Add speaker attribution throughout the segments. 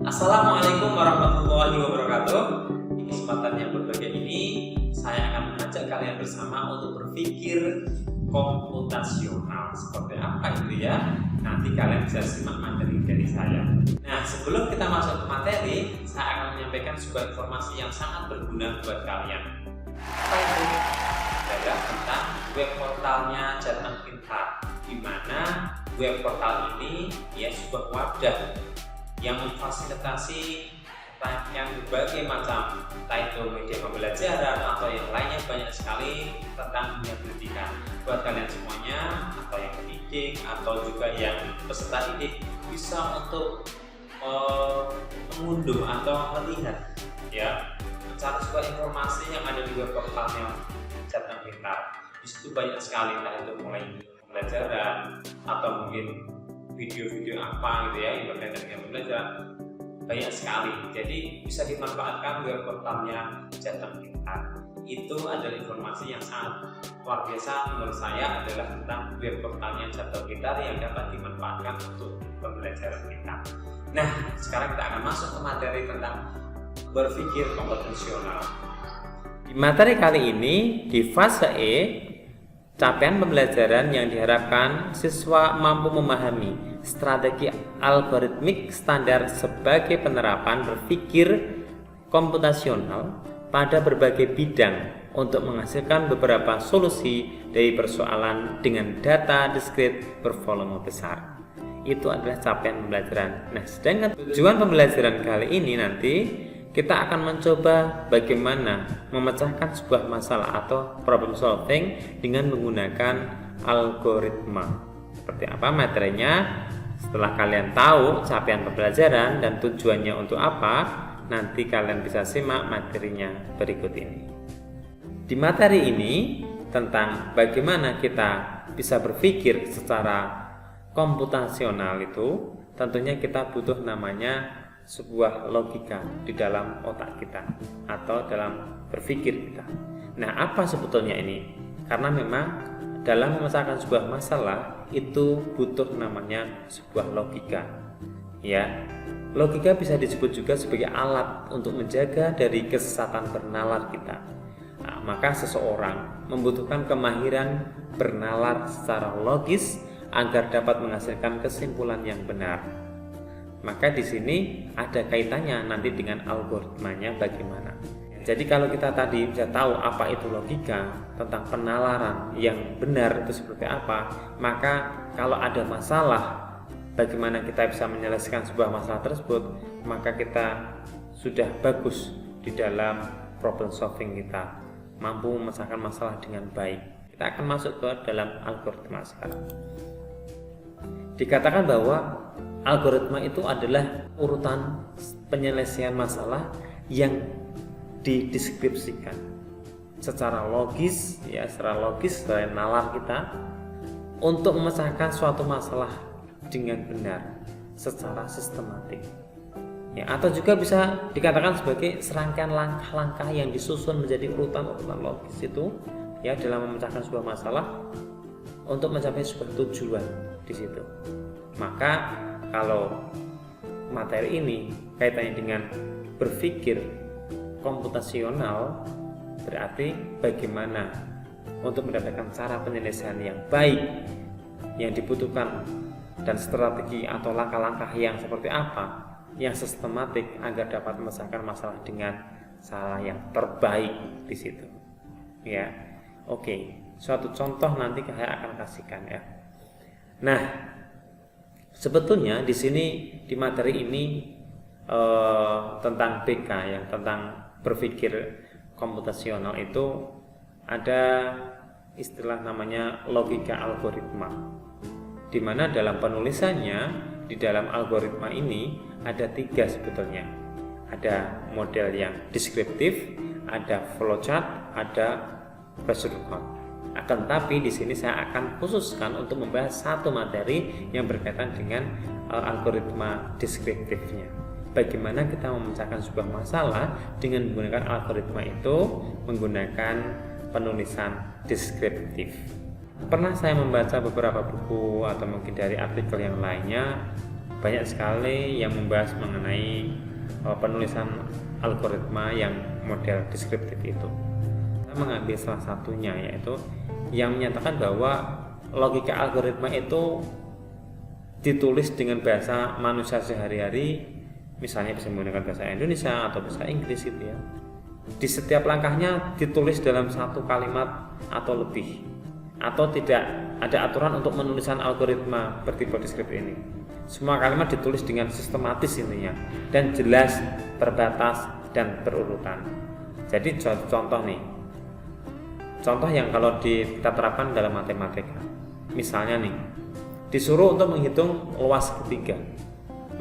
Speaker 1: Assalamualaikum warahmatullahi wabarakatuh. Di kesempatan yang berbahagia ini, saya akan mengajak kalian bersama untuk berpikir komputasional. Seperti apa itu ya? Nanti kalian bisa simak materi dari saya. Nah, sebelum kita masuk ke materi, saya akan menyampaikan sebuah informasi yang sangat berguna buat kalian. Apa itu? Adalah tentang web portalnya Jateng Pintar, di mana web portal ini ya sebuah wadah yang memfasilitasi yang berbagai macam, entah itu media pembelajaran atau yang lainnya, banyak sekali tentang dunia pendidikan buat kalian semuanya, atau yang pendidik atau juga yang peserta didik bisa untuk mengunduh atau melihat ya, mencari sebuah informasi yang ada di web portalnya Jateng Pintar. Di situ banyak sekali, entah itu mulai pembelajaran atau mungkin video-video apa gitu ya yang berkaitan dengan pembelajaran, banyak sekali. Jadi bisa dimanfaatkan web portalnya Jateng Pintar. Itu adalah informasi yang sangat luar biasa menurut saya, adalah tentang web portalnya Jateng Pintar yang dapat dimanfaatkan untuk pembelajaran kita. Nah, sekarang kita akan masuk ke materi tentang berpikir komputasional. Di materi kali ini, di fase E, capaian pembelajaran yang diharapkan siswa mampu memahami strategi algoritmik standar sebagai penerapan berpikir komputasional pada berbagai bidang untuk menghasilkan beberapa solusi dari persoalan dengan data diskrit bervolume besar. Itu adalah capaian pembelajaran. Nah, sedangkan tujuan pembelajaran kali ini nanti kita akan mencoba bagaimana memecahkan sebuah masalah atau problem solving dengan menggunakan algoritma. Seperti apa materinya? Setelah kalian tahu capaian pembelajaran dan tujuannya untuk apa, nanti kalian bisa simak materinya berikut ini. Di materi ini tentang bagaimana kita bisa berpikir secara komputasional itu, tentunya kita butuh namanya sebuah logika di dalam otak kita atau dalam berpikir kita. Nah, apa sebetulnya ini? Karena memang dalam memecahkan sebuah masalah itu butuh namanya sebuah logika. Ya, logika bisa disebut juga sebagai alat untuk menjaga dari kesesatan bernalar kita. Nah, maka seseorang membutuhkan kemahiran bernalar secara logis agar dapat menghasilkan kesimpulan yang benar. Maka di sini ada kaitannya nanti dengan algoritmanya bagaimana. Jadi kalau kita tadi bisa tahu apa itu logika tentang penalaran yang benar itu seperti apa, maka kalau ada masalah bagaimana kita bisa menyelesaikan sebuah masalah tersebut, maka kita sudah bagus di dalam problem solving kita, mampu memecahkan masalah dengan baik. Kita akan masuk ke dalam algoritma sekarang. Dikatakan bahwa algoritma itu adalah urutan penyelesaian masalah yang dideskripsikan secara logis, ya, secara nalar kita untuk memecahkan suatu masalah dengan benar secara sistematik. Ya, atau juga bisa dikatakan sebagai serangkaian langkah-langkah yang disusun menjadi urutan-urutan logis itu, ya, dalam memecahkan sebuah masalah untuk mencapai sebuah tujuan di situ. Maka kalau materi ini kaitannya dengan berpikir komputasional, berarti bagaimana untuk mendapatkan cara penyelesaian yang baik yang dibutuhkan dan strategi atau langkah-langkah yang seperti apa yang sistematik agar dapat memecahkan masalah dengan cara yang terbaik di situ. Ya, oke. Suatu contoh nanti saya akan kasihkan ya. Nah, sebetulnya di sini di materi ini tentang BK ya, tentang berpikir komputasional itu ada istilah namanya logika algoritma. Di mana dalam penulisannya di dalam algoritma ini ada 3 sebetulnya. Ada model yang deskriptif, ada flowchart, ada prosedur code. Akan tetapi di sini saya akan khususkan untuk membahas satu materi yang berkaitan dengan algoritma deskriptifnya. Bagaimana kita memecahkan sebuah masalah dengan menggunakan algoritma itu menggunakan penulisan deskriptif. Pernah saya membaca beberapa buku atau mungkin dari artikel yang lainnya banyak sekali yang membahas mengenai penulisan algoritma yang model deskriptif itu. Kita mengambil salah satunya, yaitu yang menyatakan bahwa logika algoritma itu ditulis dengan bahasa manusia sehari-hari, misalnya bisa menggunakan bahasa Indonesia atau bahasa Inggris gitu ya. Di setiap langkahnya ditulis dalam satu kalimat atau lebih, atau tidak ada aturan untuk menulisan algoritma bertipe deskriptif ini. Semua kalimat ditulis dengan sistematis intinya, dan jelas, terbatas, dan berurutan. Jadi contoh nih, contoh yang kalau kita terapkan dalam matematika, misalnya nih, disuruh untuk menghitung luas segitiga,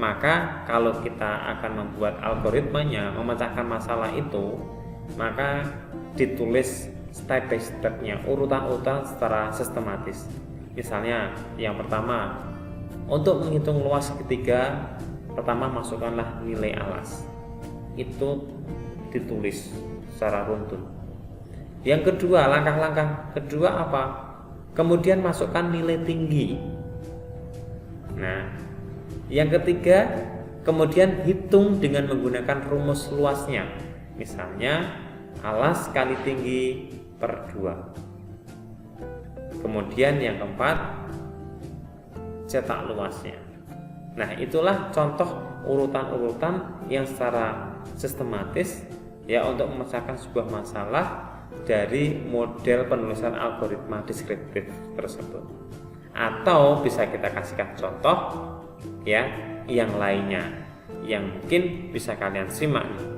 Speaker 1: maka kalau kita akan membuat algoritmanya memecahkan masalah itu, maka ditulis step by stepnya, urutan-urutan secara sistematis. Misalnya yang pertama, untuk menghitung luas segitiga, pertama masukkanlah nilai alas, itu ditulis secara runtun. Yang kedua, langkah-langkah kedua apa? Kemudian masukkan nilai tinggi. Nah, yang ketiga, kemudian hitung dengan menggunakan rumus luasnya. Misalnya alas kali tinggi per 2. Kemudian yang keempat, cetak luasnya. Nah, itulah contoh urutan-urutan yang secara sistematis ya untuk memecahkan sebuah masalah dari model penulisan algoritma deskriptif tersebut. Atau bisa kita kasihkan contoh ya yang lainnya yang mungkin bisa kalian simak nih.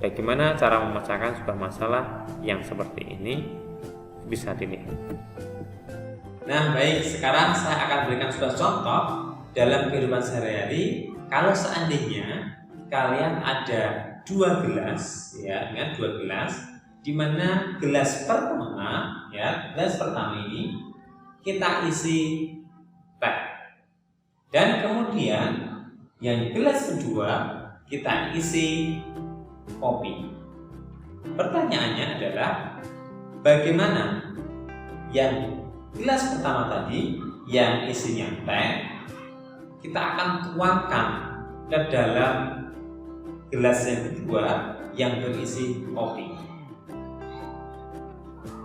Speaker 1: Bagaimana cara memecahkan sebuah masalah yang seperti ini, bisa dilihat. Nah, baik, sekarang saya akan berikan sebuah contoh dalam kehidupan sehari-hari. Kalau seandainya kalian ada 2 gelas ya, dengan 2 gelas, di mana gelas pertama ini kita isi teh, dan kemudian yang gelas kedua kita isi kopi. Pertanyaannya adalah bagaimana yang gelas pertama tadi yang isinya teh kita akan tuangkan ke dalam gelas yang kedua yang berisi kopi.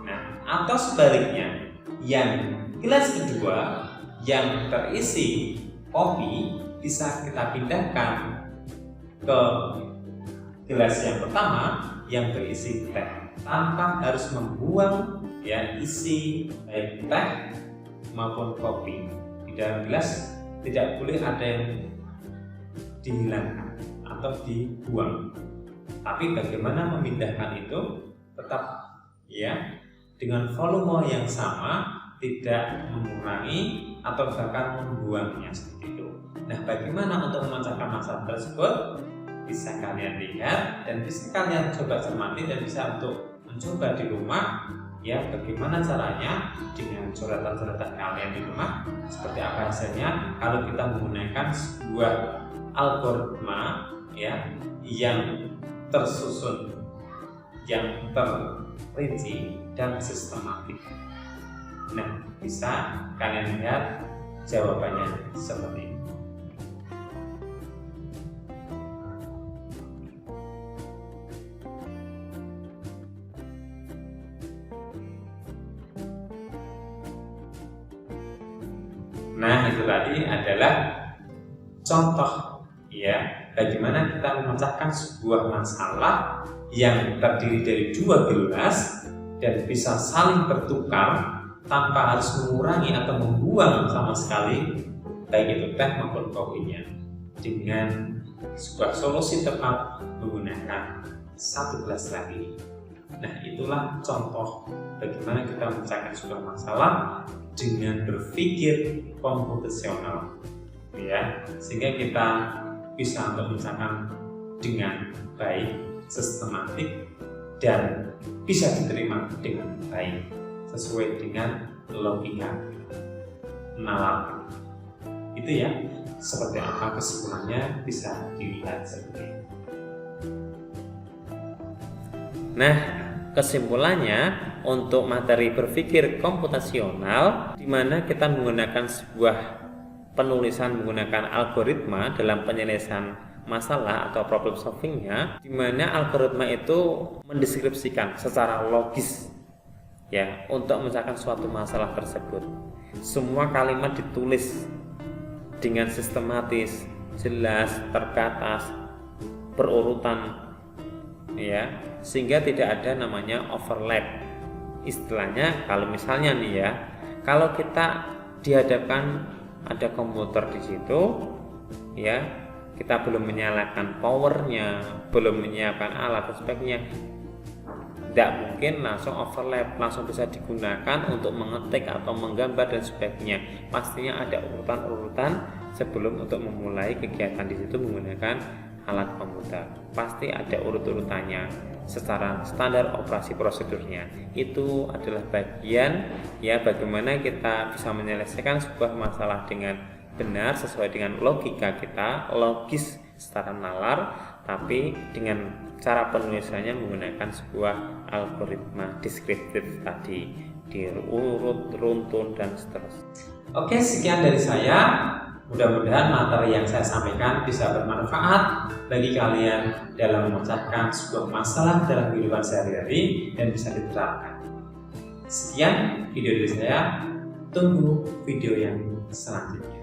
Speaker 1: Nah, atau sebaliknya, yang gelas kedua yang terisi kopi bisa kita pindahkan ke gelas yang pertama yang berisi teh tanpa harus membuang ya isi baik teh maupun kopi. Di dalam gelas tidak boleh ada yang dihilangkan atau dibuang. Tapi bagaimana memindahkan itu tetap ya dengan volume yang sama, tidak mengurangi atau bahkan membuangnya seperti itu. Nah, bagaimana untuk memecahkan masalah tersebut? Bisa kalian lihat dan bisa kalian coba cermati dan bisa untuk mencoba di rumah ya, bagaimana caranya dengan coretan-coretan kalian di rumah, seperti apa hasilnya kalau kita menggunakan sebuah algoritma ya yang tersusun, yang terperinci dan sistematik. Nah, bisa kalian lihat jawabannya seperti ini. Nah, itu tadi adalah contoh ya bagaimana kita memecahkan sebuah masalah yang terdiri dari 2 gelas dan bisa saling bertukar tanpa harus mengurangi atau membuang sama sekali baik itu teh maupun kopinya, dengan sebuah solusi tepat menggunakan 1 gelas lagi. Nah, itulah contoh bagaimana kita memecahkan sebuah masalah dengan berpikir komputasional ya, sehingga kita bisa untuk memecahkan dengan baik, sistematik, dan bisa diterima dengan baik sesuai dengan logika nalar. Itu ya, seperti apa kesimpulannya bisa dilihat seperti ini. Nah, kesimpulannya untuk materi berpikir komputasional di mana kita menggunakan sebuah penulisan menggunakan algoritma dalam penyelesaian masalah atau problem solvingnya, di mana algoritma itu mendeskripsikan secara logis ya untuk memecahkan suatu masalah tersebut. Semua kalimat ditulis dengan sistematis, jelas, terbatas, berurutan ya, sehingga tidak ada namanya overlap. Istilahnya kalau misalnya nih ya, kalau kita dihadapkan ada komputer di situ ya, kita belum menyalakan powernya, belum menyiapkan alat dan sebagainya, tidak mungkin langsung overlap, langsung bisa digunakan untuk mengetik atau menggambar dan sebagainya. Pastinya ada urutan-urutan sebelum untuk memulai kegiatan di situ menggunakan alat komputer. Pasti ada urut-urutannya secara standar operasi prosedurnya. Itu adalah bagian ya bagaimana kita bisa menyelesaikan sebuah masalah dengan benar sesuai dengan logika kita, logis secara nalar, tapi dengan cara penulisannya menggunakan sebuah algoritma deskriptif tadi, diurut, runtun dan seterusnya. Oke, sekian dari saya. Mudah-mudahan materi yang saya sampaikan bisa bermanfaat bagi kalian dalam memecahkan sebuah masalah dalam kehidupan sehari-hari dan bisa diterapkan. Sekian video dari saya. Tunggu video yang selanjutnya.